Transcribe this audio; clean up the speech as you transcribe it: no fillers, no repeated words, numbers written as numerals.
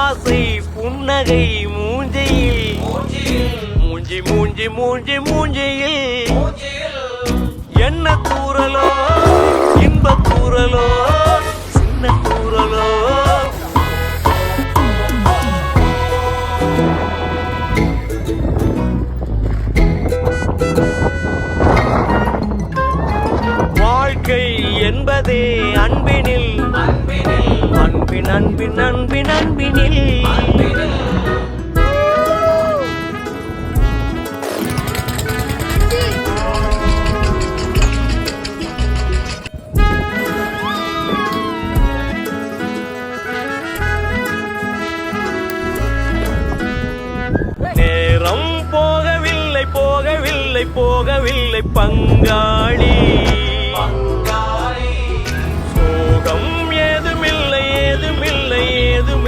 ஆசை புன்னகை மூஞ்சியில் மூஞ்சி மூஞ்சி மூஞ்சி மூஞ்சியில் என்ன தூரலோ இன்ப தூரலோ சின்ன தூரலோ வாழ்க்கை என்பதே அன்பினில் அன்பின் அன்பின் அன்பின் அன்பினில் நேரம் போகவில்லை போகவில்லை போகவில்லை பங்காளி